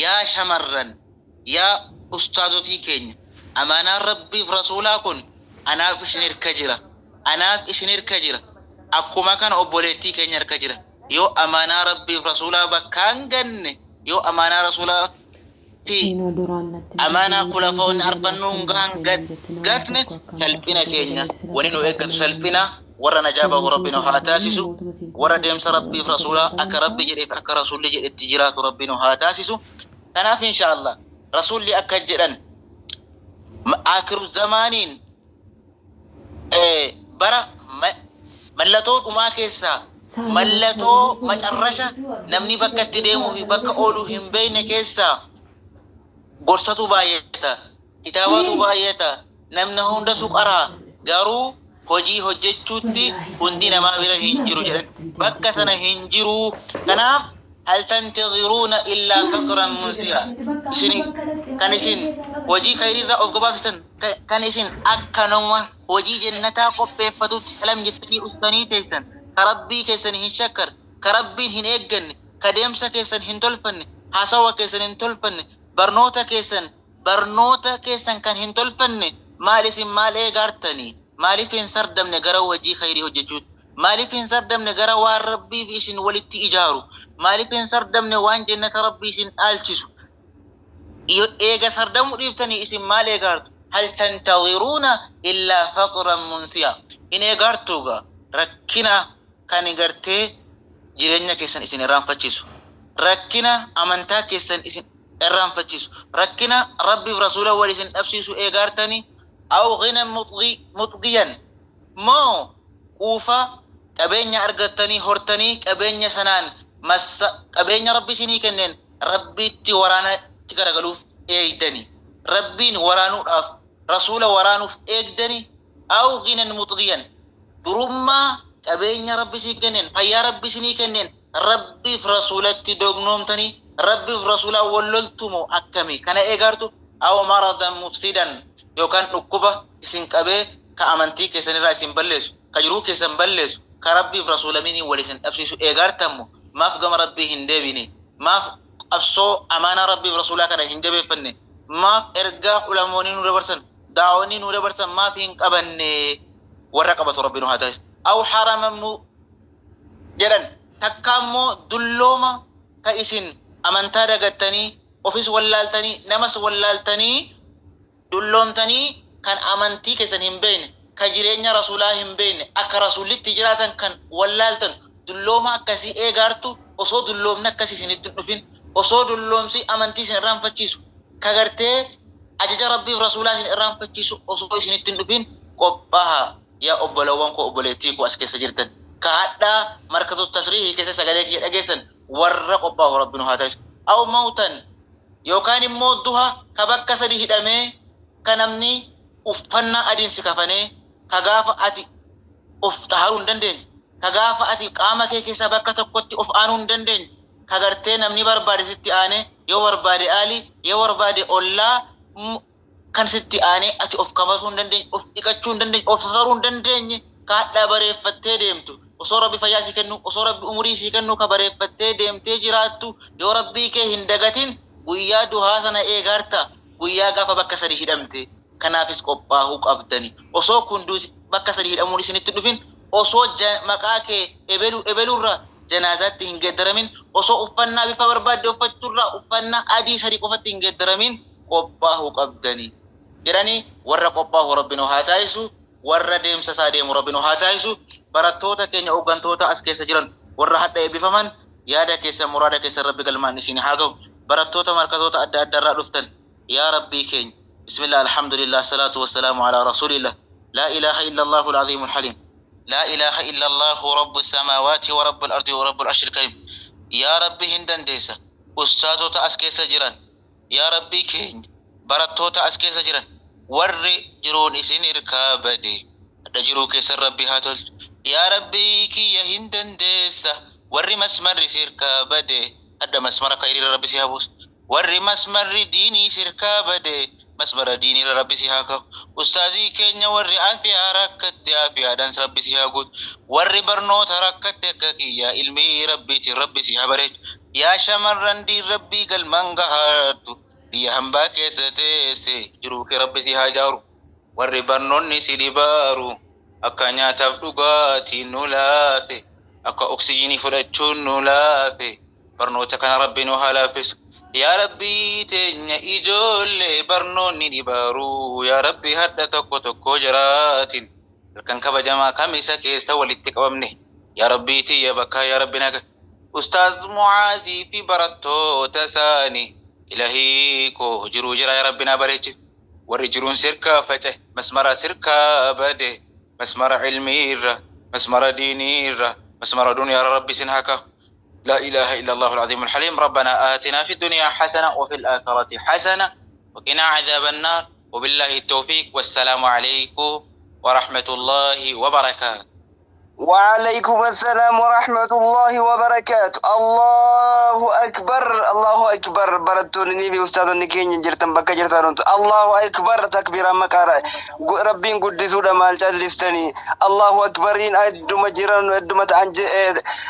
يا شمرن يا أستاذتي كينيا أمانة ربي في رسولاكم أنا في سنير كجرة أنا في سنير كجرة أكو ما كان أبوليتي كينيا كجرة يو أمانة ربي في رسولا بكان جن يو أمانة رسولا في أمانة خلفاء أربعون قاتنا سلبنا كينيا ونينو إيكت سلبنا ورا نجابه ربنا هاتاسسو ورا ديمس ربي في رسولا أك ربي جريت أك رسول جريت التجارات ربنا هاتاسسو أنا في إن شاء الله رسول لي أكجرن آخر الزمانين برا ملتو وما كيسا ملتو مجرشة نمني بكا تديمو في بكا أولو هم بين كيسا قرصتو بايتا كتاباتو بايتا نمنا هندا سقرا غارو هجي هجتشوتي هندي نما بلا هنجرو بكا سنة هنجرو كناف هل تنتظرون إلا فقرا منسيا كان اسين وجي خيري ذا أفقبافستن كان اسين أكنوا وجي جنتا قبه فتوت سلام جتني أستاني تيسن كربي كيسن هن شكر كربي هن إيقن كديمسا كيسن هن تلفن حسوا كيسن هن تلفن برنوتا كيسن كان هن تلفن مالي سن مالي غارتني مالي فين سردم نغرا وجي خيري هججوت مالي فين سردم نغرا وار ربي في اسن ولتي إجارو مالي فين سردم نوان جنة ربي اسن آلتسو إيغا سردم ريفتني اسم مالي غارت هل تنتظرون إلا فقرا منسيا إن إيغارتوغا ركنا كان إيغارتي جيرينيا كيسن اسن إرام فتشيسو ركنا أمانتا كيسن اسن إرام فتشيسو ركنا ربي ورسوله ولسن أبسيسو إيغارتني أو غنى مطغيا مو كوفا كبينيا أرغتني هورتني كبينيا سنان مسا كبينيا ربي سيني كنن ربي تي ورانا تكرغلوف إيدني ربين ورانو أف رسول ورانو إيدني أو غنى مطغيا درما كبينيا ربي سيني كنن فيا ربي سيني كنن ربي في رسولتي دوغنوم تاني ربي في رسوله وللتمو أكمي كان إيغارتو أو مرضا مفسدا يو كان نكوبة اسن كبه كأمانتي كيسن رأسن بلسو كجرو كيسن بلسو كربي في رسول مني ولسن أبسيسو إيغارتمو ما فقم ربي هندبيني ما أبسو أمانة ربي في رسوله كان هندبي فني ما إرقاء علموني نور برسن دعوني نور برسن ما فين أبني ورقبة ربي نهاته أو حرم منو جرن تكامو دلوما كإسن أمانتا رغتني أوفيس ولالتني نمس ولالتني دلومتني كان أمانتي كيسن هم بين كجرينيا رسولا هم بين أكا رسولي تجراتا كان ولالتن دلوما كسي إيغارتو أصو دلومنا كسي سنتن نفين أصو دلومسي أمانتي سن رام فتشيسو كغرتي أجج ربي رسولا سن رام فتشيسو أصو سنتن نفين قبها يا أبلوان كو أبليتي كو أسكي سجرتن كهذا مركز التصريح كيسا سغاليك يأجيسن ورق قباه ربنا هاتش أو موتا يوكان موتها كبكا سديه دمي كنمني أفنا أدين سكفني كغافة أتي أفتحرون دندين كغافة أتي قامك كيسا بكا تقوتي أفانون دندين كغرتي نمني بربادي ستي آني يو بربادي آلي يو بربادي أولا كان ستي آني أتي أفكامسون دندين أفتكتشون دندين أفسرون دندين كهذا بريفتة ديمتو وصور ربي فياسي كنو وصور ربي أموريسي كنو كبريفتة ديمتي جراتو يو ربي كهندقتين ويا دوهاسنا إيغارتا ويا غافا بكا سريه دمتي كنافس قباهو قبدني وصو كندوس بكا سريه دموني سنتدفين وصو مقاكي إبلو را جنازات هنگدرمين وصو أفنا بفبرباد وفتر را أفنا أدي سريق وفت هنگدرمين قباهو قبدني جراني ورى قباهو ربنا هاتايسو ورى ديم سساديم ربنا هاتايسو براتوتا كينيا أوغانتوتا أسكيس جران ورى حتى بفمن يادا كيسا مرادا كيسا ربي قلمان نسيني حاقو براتوتا مركزوتا أدى أدى رألفتن يا ربي كين بسم الله الحمد لله الصلاة والسلام على رسول الله لا إله إلا الله العظيم الحليم لا إله إلا الله رب السماوات ورب الأرض ورب العرش الكريم يا ربي هندن ديسا أستاذوتا أسكيس جران يا ربي كين براتوتا أسكيس جران ور جرون إسين إركابدي أدى جرو كيسر ربي هاتل يا ربي كي يهندن ديسا ور مسمر سيركابدي أدى مسمر خير ربي سيهابوس ور مسمر ديني سيركابدي مسمر ديني ربي سيهاكو أستاذي كينيا ور عافية ركت عافية دانس ربي سيهاقود ور برنوت ركت ككيا علمي ربي تي ربي سيهابريج يا شمرن دي ربي قل منغهاتو دي همبا كيستيسي جروك ربي سي هاجارو warri barnoonni si dhibaaru akka nyaataaf dhugaatii nu laafe akka oksijiinii fudhachuun nu laafe barnoota kana rabbi nu haa laaffisu yaa rabbii teenya ijoollee barnoonni dhibaaru yaa rabbi hadha tokko tokko jiraatin halkan kabajamaa kamisa keessa walitti qabamne yaa rabbii tiyya bakka yaa rabbi naga ustaaz mucaazii fi barattoota isaanii ilahii koo jiruu jira yaa rabbi na bareechif ورجلون سركا فتح مسمرة سركا بده مسمرة علمي مسمرة ديني مسمرة دنيا ربي سنهكا لا إله إلا الله العظيم الحليم ربنا آتنا في الدنيا حسنة وفي الآخرة حسنة وقنا عذاب النار وبالله التوفيق والسلام عليكم ورحمة الله وبركاته وعليكم السلام ورحمة الله وبركاته. الله أكبر الله أكبر برتوني في أستاذ نكين جرتم بك جرتان الله أكبر تكبير مكارا ربي قدسوا دمال جالستني الله أكبر إن أدم جيران أدم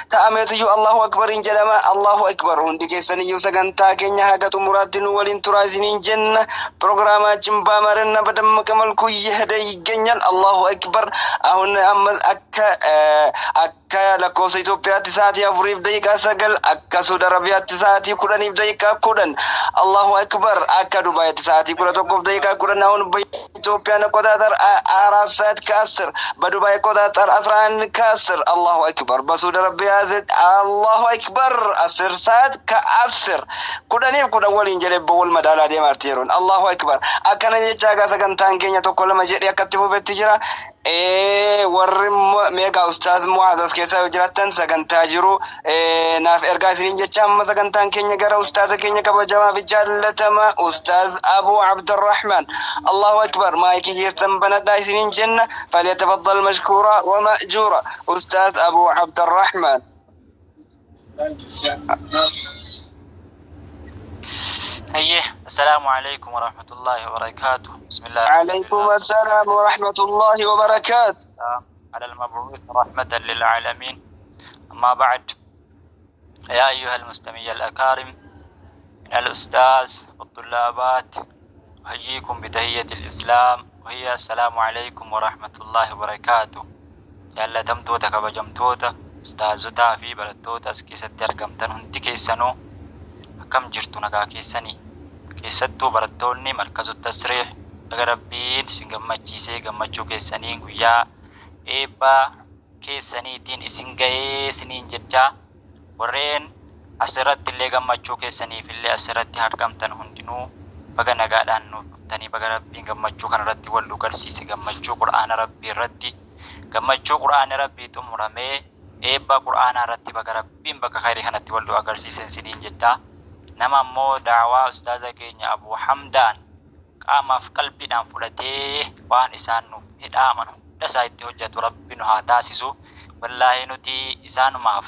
تأمت يو الله أكبر إن جلما الله أكبر هندي كيسني يوسكن تاكين هاجت مراتين ولين ترازين جنة برنامج جنبا مرنا بدم كمال كوي هدي جنيان الله أكبر أهون أمل akka lakkoofsa Itoophiyaatti sa'aatii 4:9 akka Saudi Arabiyaatti sa'aatii 10:10 Allahu Akbar akka Dubaayitti sa'aatii 11:10 አሁን በኢትዮጵያ አቆጣጠር 4 ሰዓት ከ10 በዱባይ አቆጣጠር 11 ከ10 አላሁ አክበር በሳውዲ አረቢያ አላሁ አክበር 10 ሰዓት ከ10 ኩዳኒፍ ኩዳን ወሊን ጀለ በወል መዳላ ደማርቴሮን አላሁ አክበር አከነ የቻጋ ሰገንታን ኬኛ ተኮለ መጀዲ አከትፉ በትጅራ warri meeqa ustaaz mu'aazas keessa jiraattan sagantaa jiru naaf ergaa isiniin jecha amma sagantaan keenya gara ustaaza keenya kabajamaa fi jaallatamaa ustaaz Abu Abdurrahman Allahu Akbar maayikii keessan banadhaa isiniin jenna falyatafaddal mashkuura wa ma'juura ustaaz Abu Abdurrahman هيه السلام عليكم ورحمة الله وبركاته بسم الله عليكم السلام ورحمة الله وبركاته على المبعوث رحمة للعالمين أما بعد يا أيها المستمعين الأكارم من الأستاذ والطلابات أحييكم بتحية الإسلام وهي السلام عليكم ورحمة الله وبركاته يلا تمتوتا كبجمتوتا أستاذتا في بلدتوتا سكيسة ترقمتن هنتي كيسانو كم جرتو نقا كيساني كيستو براتوني مركز التسريح اگر ربين اسن گمچيسه گمچو كيساني گويا ايبا كيساني دين اسن گئے سنين ججا ورين اسرت اللي گمچو كيساني في اللي اسرت هرقمتن هندنو بگا نگادان نو تاني بگا ربين گمچو كان رتي ولو گرسيسه گمچو قرآن ربي رتي گمچو قرآن ربي تمرمه ايبا قرآن رتي بگا ربين بگا خيري هنتي ولو گرسيسه سنين ججا nama mo da'waa ustaaza keenya Abu Hamdaan qaamaaf qalbiidhaan fudhatee waan isaan nuuf hidhaaman hunda isaa itti hojjetu rabbi nu haa taasisu wallaahi nuti isaanumaaf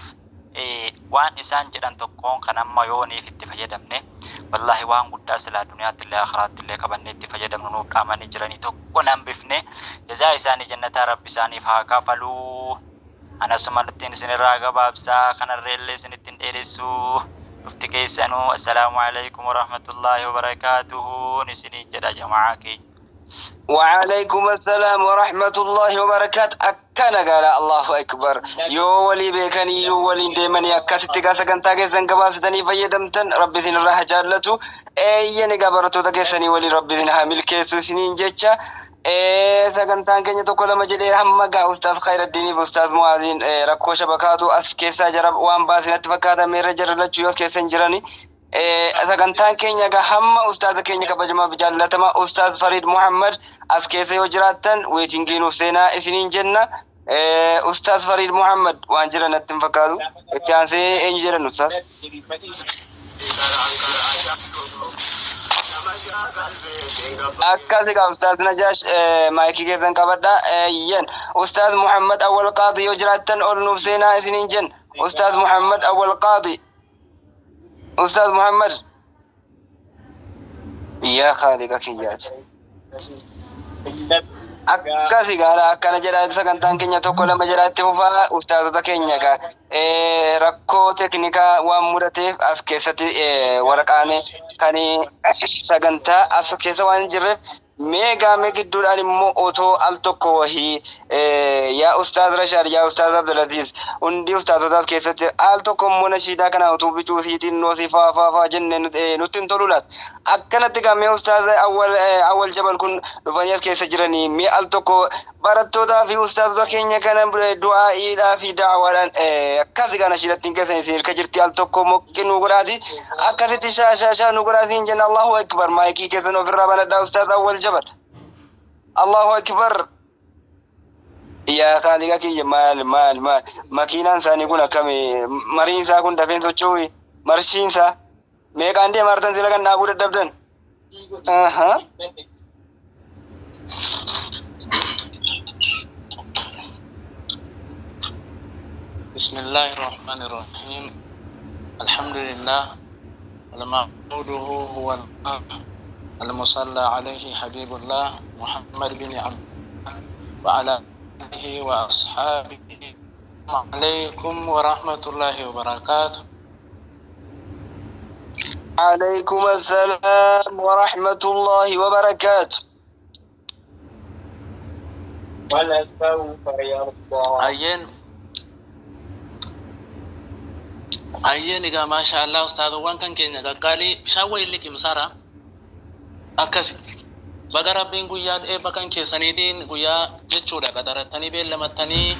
waan isaan jedhan tokkoon kan amma yooniif itti fayyadamne wallaahi waan guddaa silaa duniyaatti illee akhiraatti illee qabannee itti fayyadamnu nuuf dhaamanii jiranii tokko nan bifne jazaa isaanii jannataa rabbi isaaniif haa kafaluu anasumallattiin isinirraa gabaabsaa kanarree illee isinittiin dheeressuu افتكيسنو السلام عليكم ورحمة الله وبركاته نسني جدا جماعة وعليكم السلام ورحمة الله وبركاته أكنا قال الله أكبر يو ولي بيكني يو ولي ديمني أكاسي تقاسا كنتا كيسان قباستني فيدمتن ربي ذين الرح جالتو أيني قبرتو تقاسني ولي ربي ذين حامل كيسو سنين جيتشا sagantaan keenya tokko lama jedhee hamma gaa ustaaz Khayraddiin fi ustaaz Mu'aaziin rakkoo shabakaatu as keessaa jara waan baasinatti fakkaata meerra jara lachuu yoo keessa hin jirani sagantaan keenya gaa hamma ustaaza keenya kabajamaa fi jaallatamaa ustaaz Farid Muhammad as keessa yoo jiraattan weetingii nuuf seenaa isiniin jenna ustaaz Farid Muhammad waan jiran natti hin fakkaatu itti aansee eenyu jedhan ustaaz أكاسي أستاذ نجاش مايكي كيسان كبدا ين أستاذ محمد أول قاضي يجراتن أول نفسينا إثنين جن أستاذ محمد أول قاضي أستاذ محمد يا خالق كيات akkasi gaala akkana jedhaa sagantaan keenya tokko lama jedhaatti fufaa ustaazota keenya gaa rakkoo teknikaa waan mudateef as keessatti waraqaan kan sagantaa as keessa waan jirreef meegaa mee gidduudhaan immoo otoo al tokko wahii yaa ustaaz Rashaad yaa ustaaz Abdulaziz hundi ustaazotaas keessatti al tokko immoo nashiidaa kana utuu bicuu siitiin noosii faa jennee nutti hin tolulaat akkanatti gaa mee ustaaz awwal jabal kun dhufanii as keessa jiranii mee al tokko barattootaa fi ustaazota keenya kana du'aa'iidhaa fi da'awaadhaan akkasi gaa nashiidattiin keessa isin hirka jirti al tokko moqqi nu godhaati akkasitti shaashaa nu godhaasiin jenna Allahu akbar maayikii keessan ofirraa banadhaa ustaaz awwal jabal Allahu akbar yaa kaaliqa kiyya maal makiinaan isaanii kun akkami mariin isaa kun dafeen socho'u marshiin isaa meeqaan deema artan sila kan dhaabuu dadhabdan بسم الله الرحمن الرحيم الحمد لله المعبوده هو الله المصلى عليه حبيب الله محمد بن عبد الله وعلى آله وأصحابه عليكم ورحمة الله وبركاته عليكم السلام ورحمة الله وبركاته ولسوف يرضى ayyen iga masha Allah ustaz wan kan kenya gagali shawai likim sara akasi baga rabbiin guyyaa bakan keessaniitiin guyyaa jechuudha qadaratanii beellamatanii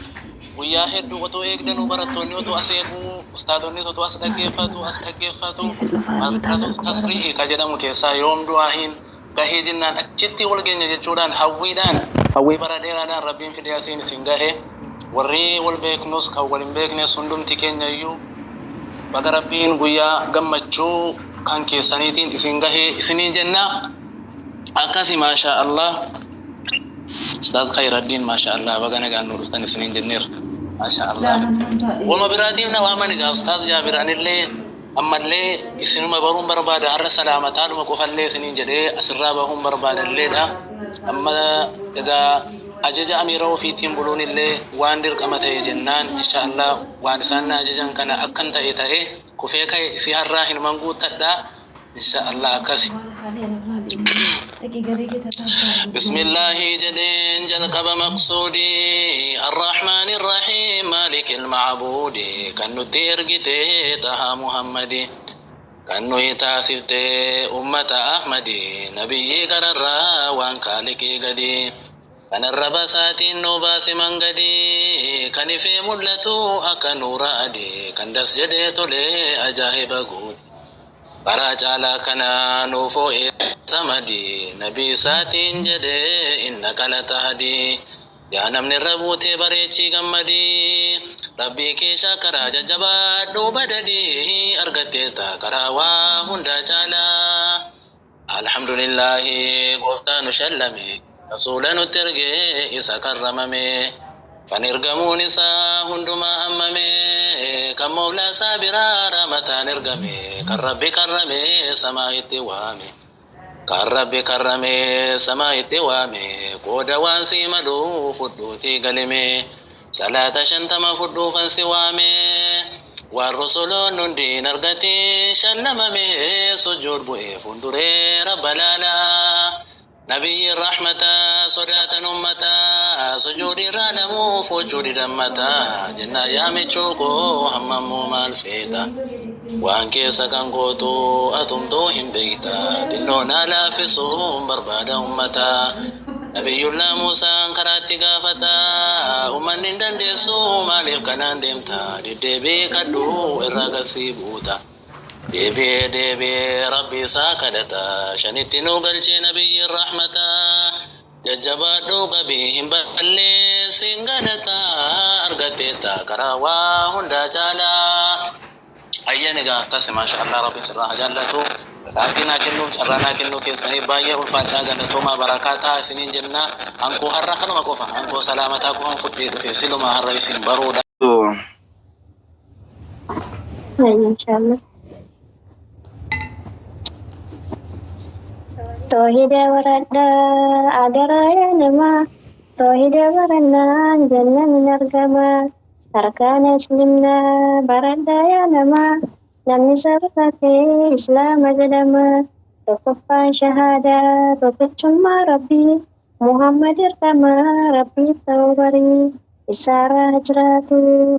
guyyaa hedduu otoo eegdanuu barattoonni otoo as eeguu ustaadonni otoo as dhaggeeffatu tasri'ii ka jedhamu keessaa yoom du'aahin gahee jinnaan achitti wal geenya jechuudhaan hawwii bara dheeraadhaan rabbiin fidee asiin isin gahe warri wal beeknus kan wal hin beeknes hundumti keenya iyyuu baga rabbiin guyyaa gammachuu kan keessaniitiin isin gahee isiniin jenna akasi masha Allah ustaz Khairuddin masha Allah baga nagaan nu dhuftan isiniin jenneer masha Allah wama biraatiif na waamani gaa ustaz Jaabir anillee ammallee isinuma baruun barbaada har'a salaamataadhuma qofallee isiniin jedhee asirraa bahuun barbaadalleedha amma egaa ajaja amiira ofiitiin buluun illee waan dirqama ta'e jennaan insha Allah waan isaan na ajajan kana akkan ta'e kufee ka'e si har'aa hin manguuttadhaa insha Allah akasi بسم الله جدين جلقب مقصودي الرحمن الرحيم مالك المعبود كنو تيرجتي تها محمدي كنو يتاسفت أمة أحمدي نبي قرر وان كالكي قدي كان الربسات النوباس من قدي كان في ملتو أكا نور أدي كان دس جديتو لي أجاهب قود Para jala kana nufo samadi nabi satin jade inna kala tahdi ya namni rabute barechi gammadi rabbi ke shakara jajaba do badadi argate ta karawa hunda jala alhamdulillah goftanu shallame rasulanu terge isa karramame kanirgamun isa hunduma ammame kan mawla sabira ramatan irgame kan rabbi karrame sama itti waame kan rabbi karrame sama itti waame qooda waan si malu fudhuuti galime salata shantama fudhuufan si waame waan rusuloon hundiin argate shallamame sujud bu'ee fuulduree rabbalaala نبي الرحمة صلاة أمتا سجود رانمو فجود رمتا جنة يامي چوكو هممو مالفيتا وانكي سكن قوتو أتمتو هم بيتا دنونا لافسو برباد أمتا نبي الله موسى انكراتي قافتا أمن دندسو مالف كنان دمتا دي كدو إراغسي بوتا دبي ربي ساكدتا شنتنو قلجي نبي الرحمة ججبادو قبيهم بلي سنغدتا أرغتتا كراوا هندا جالا أيانيغا قسم ما شاء الله ربي سرها جالتو ساكنا كنو شرانا كنو كيساني بايا والفاتحة غنتو ما بركاتا سنين جنة أنكو هرقنا مكوفا أنكو سلامتاكو أنكو تيسلو ما هرئيسين برودا إن شاء الله توحيد ورد أدرى يا نما توحيد برنا جنة من أرقما أركان إسلامنا بردا يا نما لم سبقتي إسلام جلما تكفى شهادة تكتشم ربي محمد ارتمى ربي توبري إسارة هجرات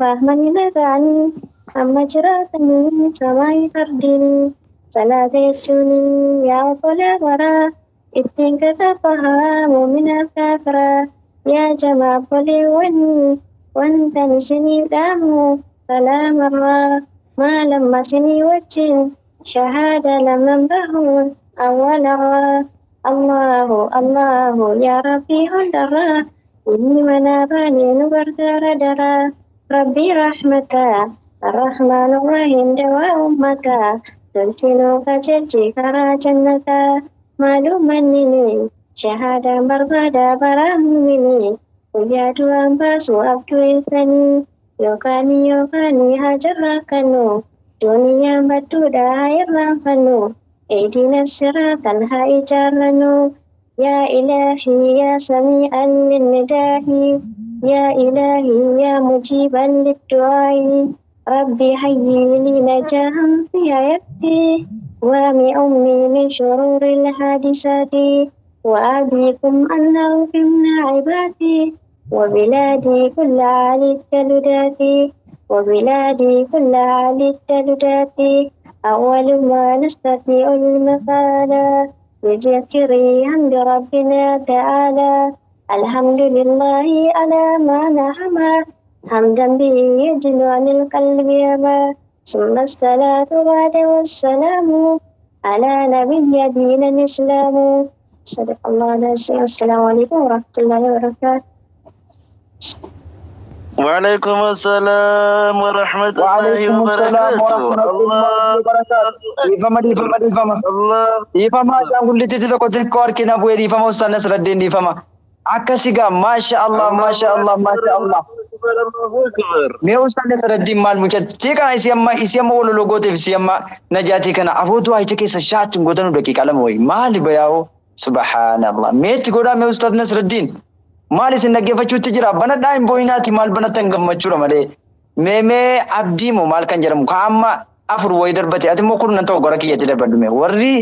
رحمن نغاني أما جراتني سماي فرديني صلاة يجوني يا فلا ورا ittiin kakafahamu min alkaafira yaa jamaa boleewwanii wantan isinii dhaamu salaamarraa maa lamma isinii wajjin shahaada laman bahuun awwalarraa allahu allahu yaa rabbii hundarraa inni manaa baanee nu gargaara daraa rabbii rahmataa arrahmaan arrahiim dawaa ummataa tolchinuu qajeelchi karaa jannataa maalumanini shahada barbada baramini uyadu ambasu abduisani yokani hajarrakanu dunia batuda hairrakanu اهدنا الصراط الهائجرنو يا إلهي يا سميعا للنداء يا إلهي يا مجيبا للدعاء ربي هيئ لي نجاحا في حياتي وامي أمي من شرور الحادثات وأبيكم أنه من عبادي وبلادي كل عالي التلدات وبلادي كل عالي التلدات أول ما نستطيع المقال بذكري حمد ربنا تعالى الحمد لله على ما نعم حمدا به يجل عن القلب يما ثم الصلاة بعد والسلام على نبي دين الإسلام صدق الله العظيم. السلام عليكم ورحمة الله وبركاته. وعليكم السلام ورحمة الله وعليكم السلام ورحمة الله وبركاته. Ifama. الله Ifama shanguliti tokko xiqqoo harkina bu'ee ifama Ustaz Nasraddin ifama. Akkasigaa maasha Allah. الله أكبر. Mee Ustaz Nasraddin maal mucattii kana isi amma waloloo gooteef isi amma najaatii kana afootu waayicha keessa shaatun gootanu daqiiqaa lama wayi maali bayaa'oo subhaanallah. Meetti godhaa mee Ustaz Nasraddin maal isin dhaggeeffachuutti jira bana dhaa'in boo'inaati maal banatan gammachuudha malee. Mee abdii moo maal kan jedhamu ka amma afur wayi darbate ati immoo kurnan ta'u gara kiyyatti darbadhu mee warri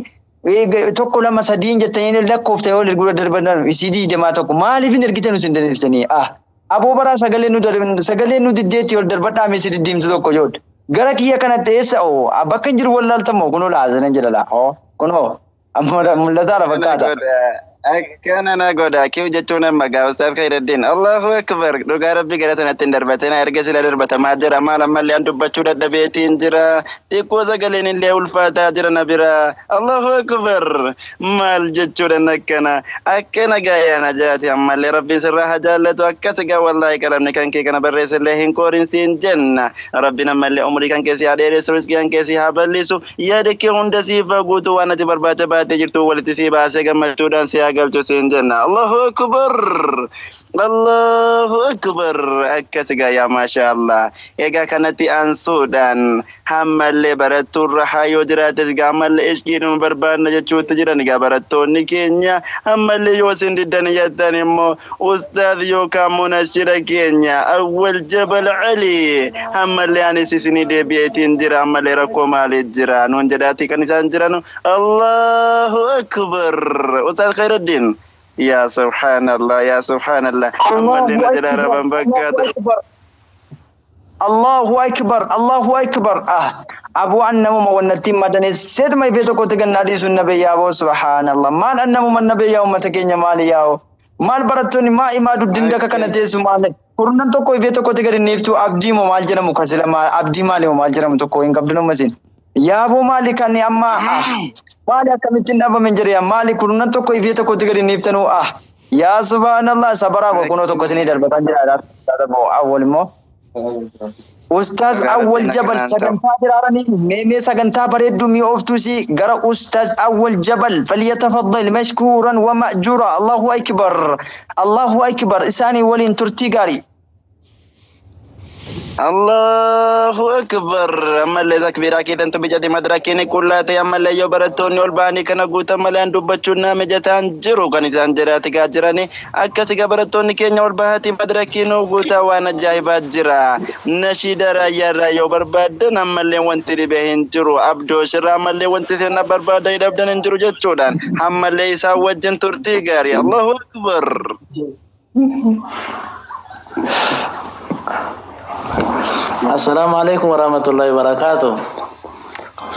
tokko lama sadiin jettanii lakkoofta yoo gurra darbadan isii diidamaa tokko maaliif hin ergitan isin dandeessanii aboo baraa sagalee nu diddeetti ol darbadhaa mee si diddiimtu tokko joodha gara kiyya kanatti eessa bakka hin jiru wallaaltamoo kunoo laazanan jedhala kunoo amma mul'ataara fakkaata. Akkana na godha kiu jechuun amma gaa Ustaz Khairuddin Allahu Akbar dhugaa rabbi gara sanatti hin darbatee erga sila darbatamaa jira maal ammallee an dubbachuu dadhabeetiin jira xiqqoo sagaleen illee ulfaataa jira na bira Allahu Akbar maal jechuudhaan akkana gaaya najaati ammallee rabbi sirraa haa jaallatu akkas gaa wallahi qalamni kan kee kana barreessillee hin koorinsiin jenna rabbiin ammallee umrii kan keessi haa dheeressu riskii kan keessi haa bal'isu yaada kee hunda siifa guutuu waan ati barbaade baatee jirtu walitti sii baasee gammachuudhaan si قلت سينجنا الله أكبر الله أكبر أكسجا يا ما شاء الله إيجا كانت أن سودان حمل برتو الرحا يجرات جامل إشكين بربان نجتشو تجران جابرتو نكينيا حمل يوسين الدنيا تانيمو أستاذ يوكامونا شركينيا أول جبل علي حمل يعني سيسني دي بيتين جرا حمل ركو مالي جرا نون جداتي كنيسان جرانو الله أكبر أستاذ خير الدين يا سبحان الله يا سبحان الله الله أكبر أبو أنمو مونتي مدني سيد ما يفيتو كوتك الناديس النبي يا أبو سبحان الله مال أنمو من النبي يا أمتكين مالي يا مال براتوني ما إمادو دندك كانتيسو مالي كورنان تو كوي فيتو كوتك النيفتو أبدي مو مال جرمو كسلا ما أبدي مالي مو مال جرمو تو كوي إنكبدنو مسين يا أبو مالي كاني أما مالي كمتين أبا من جريا مالي كورنان تو كوي فيتو كوتك النيفتنو يا سبحان الله صبرا وكونو تو كسني دربتان جرا أول مو أستاذ أول جبل سجنتا جرارني ميمي سجنتا بريدو مي أفتوسي جرا أستاذ أول جبل فليتفضل مشكورا ومأجورا الله أكبر إساني ولين ترتيجاري الله أكبر أما اللي تكبيرا كده أنتو بجد مدركيني كلها تي أما اللي يوبرتوني والباني كنا قوتا مليان دبتشونا مجتان جرو كان جانجراتي كاجراني أكاسي كبرتوني كينيا والباهاتي مدركينو قوتا وانا جايبات جرا نشيد رايا رايا بربادن أما اللي وانتري بهن جرو أبدو شرا أما اللي وانتي سينا بربادا يدبدن جرو جتشودان أما اللي يساوى جنتورتي غاري الله أكبر السلام عليكم ورحمة الله وبركاته.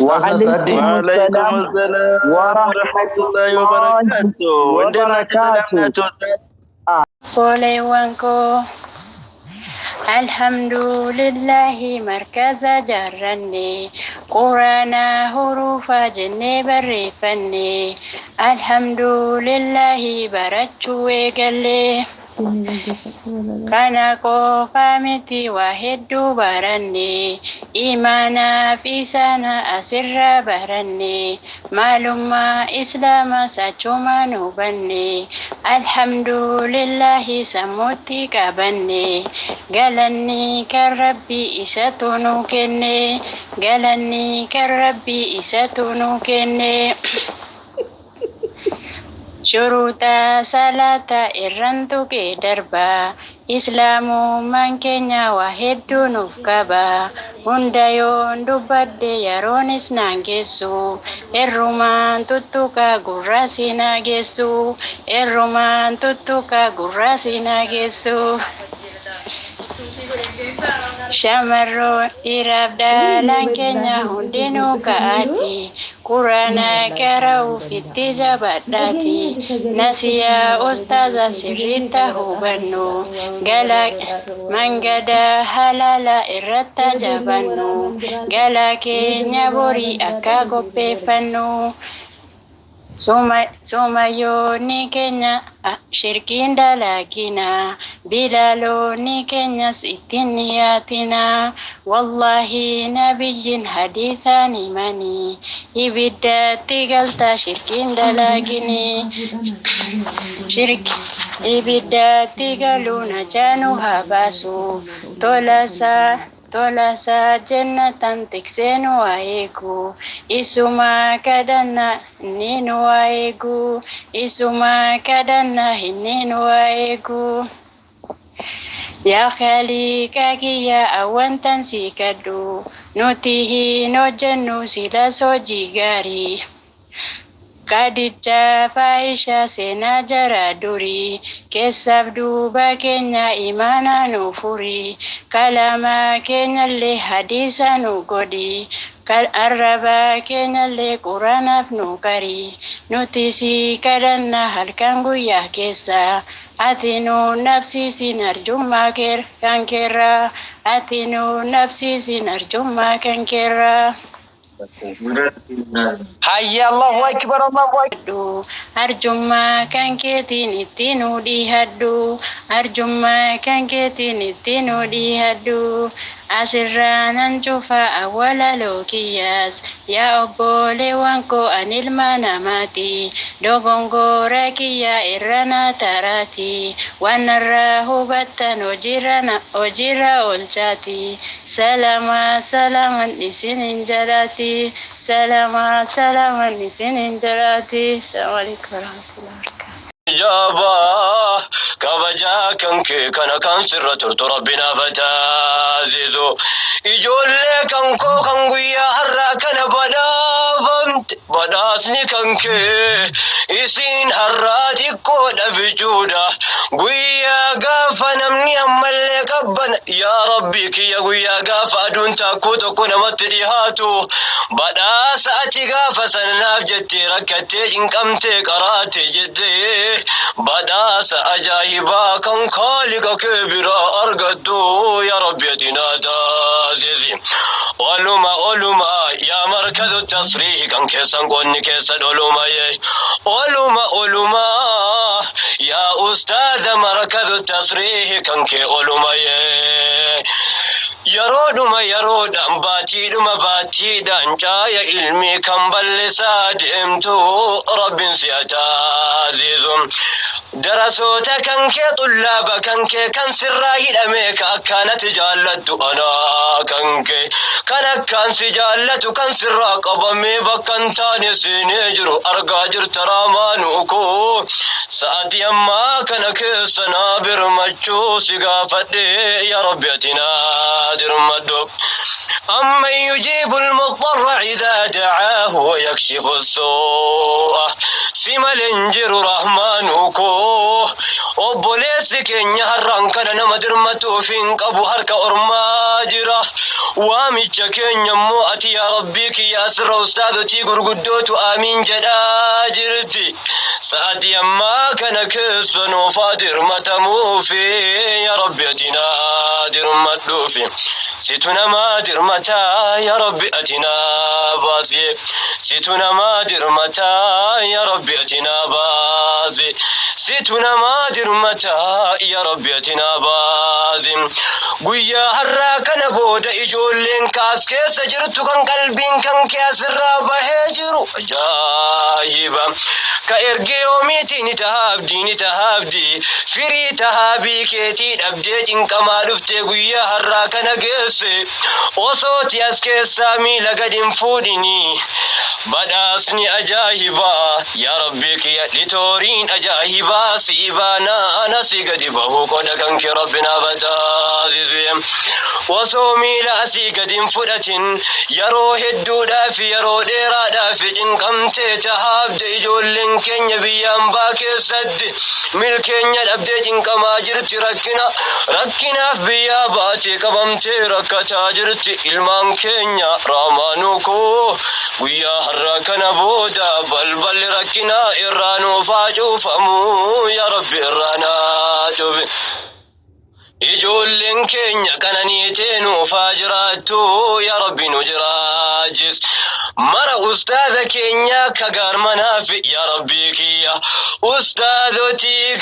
وعليكم السلام ورحمة الله وبركاته. Kolewanko Alhamdulillahi markaza jarranne Qurana hurufa jenne barreeffanne Alhamdulillahi barachuu eegalle kana qofa miti waa hedduu baranne imaanaa fi sana asirraa baranne maalummaa islaamaa sachumaan hubanne alhamdulillahi sammuutti qabanne galanni kan rabbii isatu nu kenne galanni kan rabbii isatu nu kenne Shuruta salata irrantu ke darba Islamu kenya waa hedduu nuuf qaba hunda yoon dubbadde yeroonis naan geessu irrumaan tuttuqa gurra sinaa geessu irrumaan tuttuqa gurra sinaa geessu Shamarroon dhiiraaf dhaalaan keenya hundinuu ka'aati Quraana qara'uu fitti jabaadhaati nasiyaa ustaaza sirriitta hubannu mangada halala irratta jabannu gala keenya borii akka qopheeffannu Somayoonni keenya shirkiin dalagina bilaloonni keenyas ittiin dhiyaatina wallahi nabiyyin hadiisaan himanii ibiddatti galta shirkiin dalagini ibiddatti galuu najaanu haa baasu Tolasa jannatan tiksenu waegu isuma kadana ninu waegu isuma kadana hininu waegu Ya khalika kiya awantan sikadu nutihi no jennu sila soji gari Kadija Faisha sena jara duri Kesab duba kenya imana nufuri Kalama kenya le hadisa nugodi Kal araba kenya le Quranaf nukari Nutisi kadanna halkan guyah kesa Atinu nafsi sinarjumma kankera Atinu nafsi sinarjumma kankera حي الله أكبر الله أكبر Arjumma kan keetiin itti nu dhihadhu Arjumma kan keetiin itti nu dhihadhu Asirraa nan cufa awwala lookiyyaas yaa obboleewwan koo ani ilma namaati dogongora kiyya irra na taraati waan narraa hubattan hojirra oolchaati salaman isinin jalaati salaman isinin jalaati assalamu alaikum warahmatullahi wabarakatuh جابا كبجا كنكي كان كان سر ترت ربنا فتازيزو يجول كنكو كنغويا هرا كان بدا بمت بداسني كنكي يسين هرا ديكو دبجودا غويا غافا نمني أمالي كبن يا ربي كي يا غويا غافا دون تاكو تكون متريهاتو بدا ساتي غافا سنناف جتي ركتي إنكمتي قراتي جدي بداس أجايبا كان خالق كبيرا أرقدو يا ربي دينا تازيزي علوما يا مركز التصريح كان كيسان قوني كيسان علوما يا أستاذ مركز التصريح كان كي علوما yeroodhaan baatiidhaan caaya ilmi kan bal'isaa deemtu rabbiin si ajaazizu. Darasoota kan kee xullaaba kan kee kan sirraa hidhame ka akkanatti jaallattu anaa kan kee kan akkaan si jaallatu kan sirraa qabame bakka hin taane seenee jiru argaa jirta raamaanuu koo. Sa'aatii ammaa kana keessa naa birmachuu si gaafadhe yaa Rabbi ati naa dirmadhu. أمن يجيب المضطر إذا دعاه ويكشف السوء سمل انجر رحمانكو وبوليسك نهران كان نمدرمتو فين قبو هرك أرماجرة وامجك نمو أتي يا ربك يا سر أستاذتي قرقدوت آمين جداجرتي سأتي أما كان كسن وفادر متموفي يا ربي أتنا درمتوفي ستنا ما درمتا يا ربي أتنا باسي ستنا ما درمتا يا ربي أتنا باسي ستنا ما درمتا يا ربي أتنا باسي قويا هراك نبود إجولين كاس كيس جرتو كان قلبين كان كاس الرابع هجرو جايبا كإرقي يوميتي نتهابدي فري تهابي كيتي أبديت إن كما لفتي قويا هراك نقيسي وصوتي أسكي سامي لقد انفودني بداسني أجاهبا يا ربي كي لتورين أجاهبا سيبانا أنا سيقدي بهو قدكن كي ربنا بتازيزيم وصومي لا سيقد انفدة يرو هدو دافي يرو ديرا دافي جنكم تتهاب ديجول كن يبيان باكي سد ملكين يلبدي جنكم آجرت ركنا في بياباتي كبمتي ركتا جرت ilmaan keenya raamaanuukoo guyyaa har'a kana booda balballi rakkinaa irraa nuuf haa cuufamuu yaa Rabbi irraa naa cufi. Ijoolleen keenya kananiitee nuuf haa jiraattu yaa Rabbi nu jiraachis. Mara ustaaza keenya kagar manaafi yaa Rabbi kiyya ustaazotii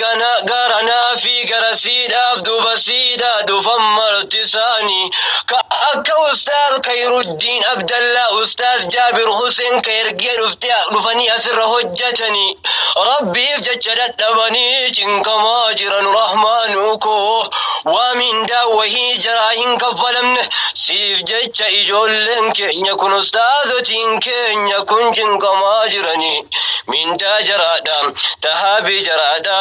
garanaa fi garasiidhaaf dubasiidhaa dhufan marti isaanii ka akka ustaaz Khayruddin Abdallah ustaaz Jaabir Hussein ka ergee dhufanii asirra hojjetanii Rabbiif jecha dadhabanii cinqamaa jiran rahmaanuu koo waamin daawwahii jaraa hin kaffalamne siif jecha ijoolleen keenya kun ustaazotiin keenya kun cinqamaa jiranii mindaa jaraadha tahaabii jaraadha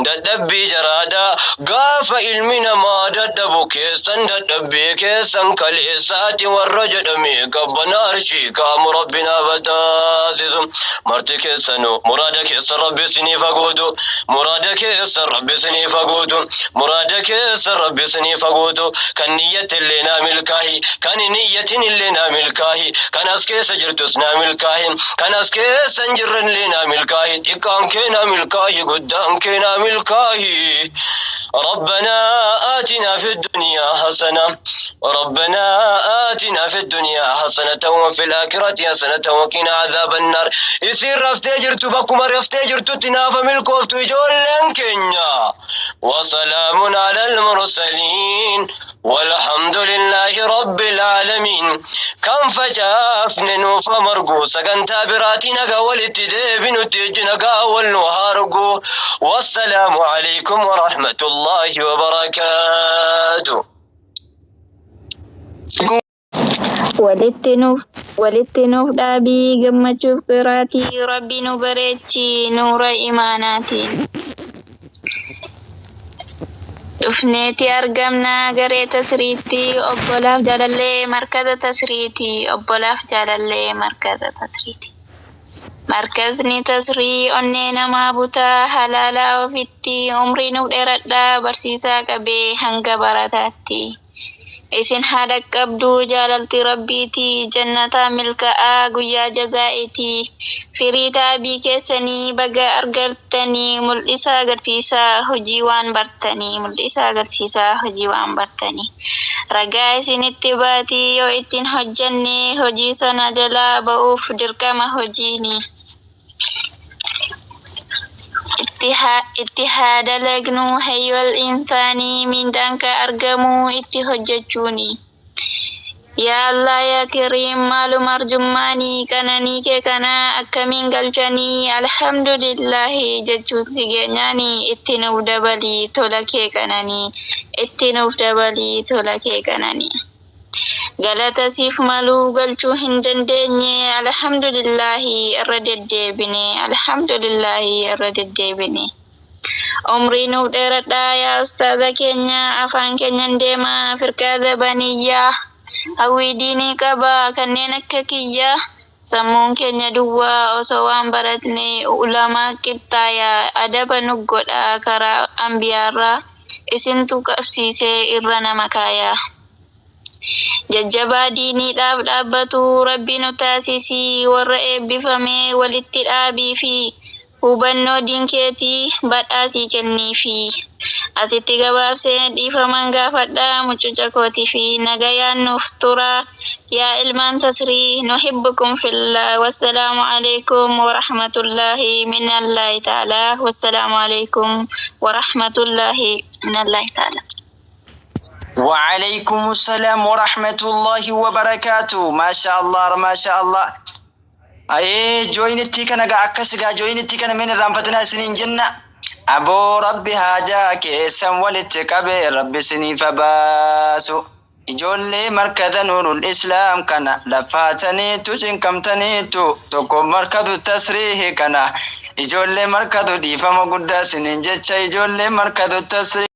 dadhabbii jaraadha gaafa ilmi namaa dadhabu keessan dadhabbii keessan kaleessaati warra jedhame qabbana arshii kaamu rabbina bataasisu marti keessanu muraada keessa rabbi isiniif haguutu muraada keessa rabbi isiniif haguutu muraada keessa rabbi isiniif haguutu kan niyyatillee naa milkaahi kan niyyatin illee naa milkaahi kan as keessa jirtus naa milkaahi kan as keessa hin jirrenillee naa milkaahi xiqqaan kee naa milkaahi guddaan kee naa milkaahi ربنا آتنا في الدنيا حسنة ربنا آتنا في الدنيا حسنة وفي الآخرة حسنة وقنا عذاب النار يصير رفتجر تبكم رفتجر تتناف ملكوف تجول كينيا وسلام على المرسلين والحمد لله رب العالمين كم فجافن نوف مرقو سكن تابراتنا قول التدابن تجنا قول نهارقو والسلام عليكم ورحمة الله وبركاته walitti nuuf dhaabii gammachuuf qiraatii rabbi nu bareechi nuura imaanaatiin dhufneeti argamna garee tasriitti obbolaaf jaalallee markaza tasriiti obbolaaf jaalallee markaza tasriiti markazni tasrii onnee namaa butaa halaalaa ofitti umrii nuuf dheeradhaa barsiisaa qabee hanga barataatti isin haadha qabduu jaalalti rabbiiti jannata milka'aa guyyaa jazaa'iti firii taabii keessanii baga argattanii mul'isa agarsiisaa hojii waan bartanii mul'isa agarsiisaa hojii waan bartanii ragaa isinitti baatii yoo ittiin hojjanne hojii sana jalaa ba'uuf dirqama hojiini اتحاد لجنو هيو الإنساني من دانك أرجمو اتهججوني يا الله يا كريم مالو مرجماني كناني كنا أكمين قلتني الحمد لله جتشو سيجناني اتنو دبلي تولكي كناني اتنو دبلي تولكي كناني galata siif maluu galchuu hin dandeenye alhamdulillahi irra deddeebine alhamdulillahi irra deddeebine umrii nuuf dheeradhaa yaa ustaaza keenya afaan keenyan deema firqaa zabaniyyaa hawwii diinii qaba kanneen akka kiyyaa sammuun keenya duwwaa osoo waan baratne ulamaa qixxaayaa adaba nu godha karaa ambiyaarraa isintu qabsiisee irra nama kaayaa jajjabaa diiniidhaaf dhaabbatu rabbi nu taasisii warra eebbifame walitti dhaabii fi hubannoo diinkeetii badhaasii kenniifi asitti gabaabsee dhiifaman gaafadhaa mucuca kootii fi nagayaan nuuf tura yaa ilmaan tasrii nuhibbukum fillah wassalaamu alaikum warahmatullaahi minallahi ta'ala wassalaamu alaikum warahmatullaahi minallahi ta'ala. وعليكم السلام ورحمة الله وبركاته ما شاء الله ما شاء الله أيه جوينتي كنا قاعد جوينتي كنا من الرامفتنا سنين جنة أبو ربي هاجاك اسم ولتكبر ربي سنين فباسو إجولي مركز نور الإسلام كنا لفاتني تشين كم تنيتو تكو مركز التسريح كنا إجولي مركز دي فما قد سنين جتش إجولي مركز التسريح